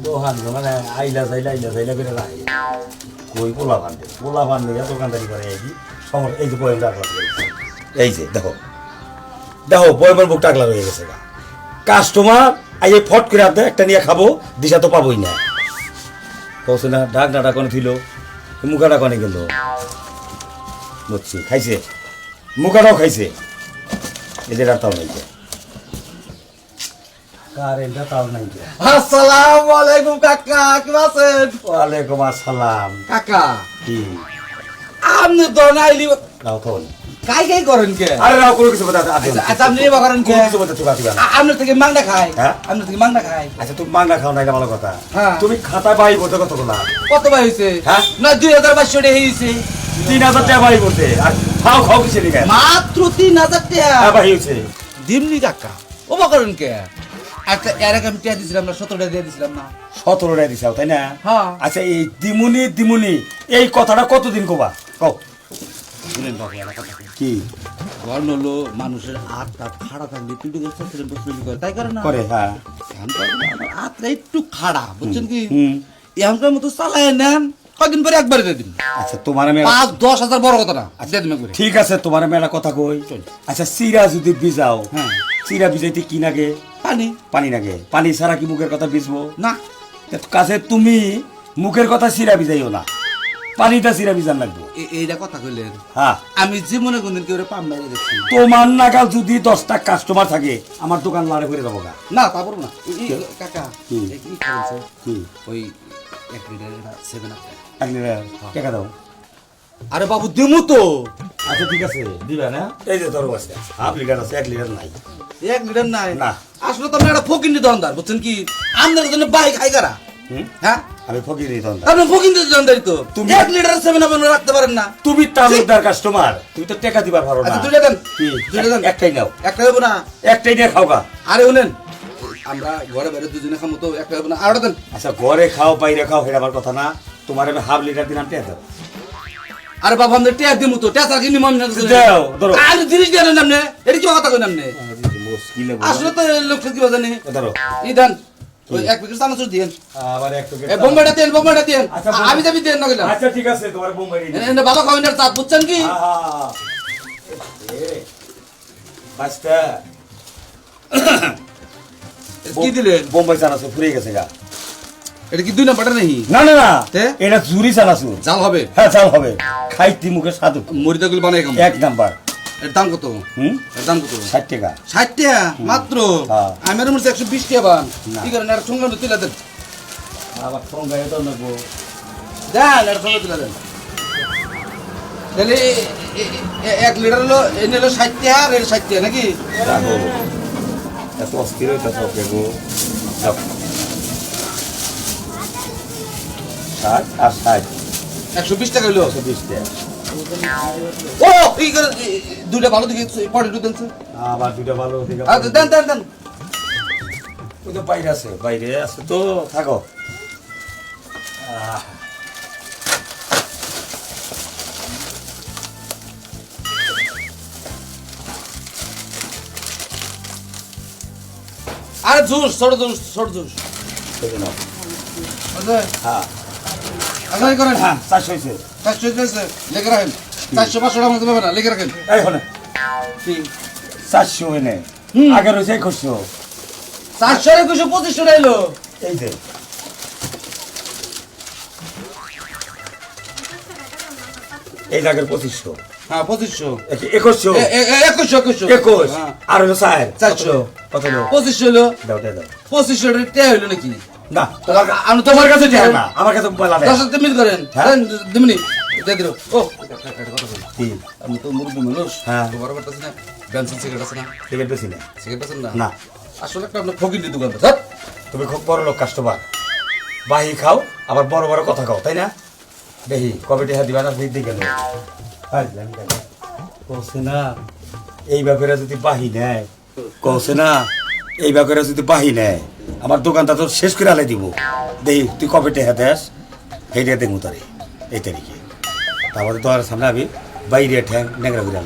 দোকান মানে আইলা যাইলা করে রাখে কই পোলা ভান্ডে দোকানদারি করে এই সমর এই যে বয়ম ডাকলা এই যে দেখো বয়মের বুক টাকলা হয়ে গেছে গা কাস্টমার আই ফট করে হাতে একটা নিয়ে খাবো দিশা তো পাবোই না কৌছে না ডাক না ডাকনে ছিল মুখা ডাকনে গেল বুঝছি খাইছে মুখাটাও খাইছে এই যে তাও নাই কারেন্টটা তাও নাই আসসালামু আলাইকুম কাকা কি আছেন? ওয়ালাইকুম আসসালাম কাকা কি আপনি তো নাইলি নাও তো কাই করেন কে? আরে নাও কোনো কিছু বলতে আচ্ছা আপনি এবার করেন কে? কোনো কিছু বলতে চুকা দিবা না আপনার থেকে মাংনা খাই হ্যাঁ আপনার থেকে মাংনা খাই। আচ্ছা তুমি মাংনা খাও না এটা ভালো কথা হ্যাঁ। তুমি খাতা বাই করতে কত না কত ভাই হইছে? হ্যাঁ না 2500 টাকা হইছে। 3000 টাকা বাই করতে আর খাও কিসে লিখা মাত্র 3000 টাকা হ্যাঁ বাই হইছে দিমনি কাকা ও বা করেন কে? আচ্ছা এর আগে আমি টিয়া দিছিলাম না 17 টাকা দিয়ে দিছিলাম না 17 টাকা দিছাও তাই না হ্যাঁ। আচ্ছা এই দিমুনি এই কথাটা কতদিন কবা কও শুনেন বাবা একটা কথা কি গর্ণ হলো মানুষের আত্মা খাড়া থাকলে একটু বসে করে তাই করে না করে হ্যাঁ আত্মা একটু খাড়া বুঝছেন কি হুম এখনকার মতো চালায় নেন কদিন পরে একবারে দিয়ে দিন আচ্ছা তোমার আমি 5-10 হাজার বড় কথা না দিয়ে দিন একবারে। ঠিক আছে তোমার আমি একটা কথা কই আচ্ছা চিরা যদি ভিজাও হ্যাঁ চিরা ভিজাইতে কি লাগে পানি পানি লাগে পানি ছাড়া কি মুখের কথা ভিজবো না কাছে তুমি মুখের কথা চিরা ভিজাইও না পানিটা চিরা ভিজান লাগবে এইটা কথা কইলেন হ্যাঁ আমি জীবনে কোনদিন কেউ পাম মেরে দেখছি তোমার নাগাল যদি 10টা কাস্টমার থাকে আমার দোকান লাড়ে করে দেবো গা না তারপর না কাকা কি? কি করেছে কি ওই 1 লিটার 7 আপ টাকা দাও আরে বাবু দিমু তো আচ্ছা ঠিক আছে দিবা না এই যে তোর বাসা হাফ লিটার আছে 1 লিটার নাই 1 লিটার নাই না। আসলে তো আমি একটা ফকিন্দি দোকানদার বুঝছেন কি আপনার জন্য বাইক খাই কারা হুম? হ্যাঁ আমি ফকির আপনি ফকিন্দি দোকানদারি তো তুমি- 1 লিটার 7 আপ রাখতে পারেন না তুমি তালুকদার কাস্টমার তুমি তো টাকা দিবার পারো না আচ্ছা দুইটা দেন কি দুইটা দেন একটাই নাও একটা দেবো না একটাই নিয়ে খাও গা আরে শুনেন আমরা ঘরে বাইরে দুজনে খামো তো একটা দেবো না আরটা দেন আচ্ছা ঘরে খাও বাইরে খাও সেটা আমার কথা না তোমার আমি হাফ লিটার দিলাম টাকা দাও আরে বাবা আমাদের টিয়া দিমু তো টিয়া থাকি নিমম না দাও ধরো আরে জিনিস দেন নামনে এটা কি কথা কই নামনে মুশকিলে আসলে তো লোক কি বাজানে ধরো ই দেন ওই এক প্যাকেট চানাচুর দিয়েন আবার একটু এ বোম্বাইটা দেন আচ্ছা, আমি যাবি দেন না গেলাম আচ্ছা ঠিক আছে তোমার বোম্বাই এনে ভালো খাবেন না চাপ বুঝছেন কি বাস্তা কি দিলেন বোম্বাই চানাচুর ফুরিয়ে গেছে গা এটা কি দুই নাম্বারটা নেই না না না তে? এটা জুরি চানাচুর জাল হবে হ্যাঁ চাল হবে খাইতি মুখে স্বাদু মরিদাগুলো বানাই খাম 1 নাম্বার এর দাম কত হুম এর দাম কত 60 টাকা 60 টাকা মাত্র হ্যাঁ। আমার মনে 120 টাকা বান না। কি করেন আর সঙ্গে তুলে দেন আবার ঠোঙ্গায় তো নেবো দেন আর সঙ্গে তুলে দেন তাহলে 1 লিটার হলো এনে হলো 60 টাকা আর এর 60 টাকা নাকি যাবো এত অস্থির হইতেছে ওকে গো যাও 60 আর 60 120 টাকা হলো 120 টাকা ও এই করে দুইটা ভালো দিকে পড়ে দেন আবার দুটো ভালো দিকে দেন দেন দেন ওই তো বাইরে আছে তো থাকো আরে জুস ছোট জুস দেখে নাও আচ্ছা হ্যাঁ আচ্ছা করেন হ্যাঁ 400 হয়েছে 400 হয়েছে লিখে রাখেন 400-500 টাকা মতো পাবেন না লিখে রাখেন এই হলে কি 400 এনে আগে রয়েছে 100 400 এর 2500 টাকা এলো এই যে এই জায়গার 2500 হ্যাঁ 2500 2100 21 হ্যাঁ আর হলো 400 কত হলো 2500 হলো দাও 2500 টাকা হলো নাকি না আমি তোমার কাছে যাও না আমার কাছে মোবাইল আছে 10 টাকা মিল করেন হ্যাঁ? দেন দিমনি দে দিলো ও কি আমি তো মুরগি মানুষ হ্যাঁ। বড় করতেছ না বেনসন সিগারেট আছে না টিকিট বেশি না সিগারেট আছে না না আসলে একটা আপনার ফকির দোকান স্যার তুমি খুব বড় লোক কাস্টমার বাহি খাও আবার বড় বড় কথা খাও তাই না দেখি কবে টেহা দিবা না দিক দিকে কৌছে না এই ব্যাপারে যদি বাহি নেয় কৌছে না এই ব্যাপারে যদি বাহি নেয় আমার দোকানটা তো শেষ করে আলাই দিব দেখি তুই কবে টেহা দেস সেইটা দেখবো তারে এই তারিখে তারপরে তোমার সামনে আমি বাইরে ঠ্যাং নেংরা ঘুরে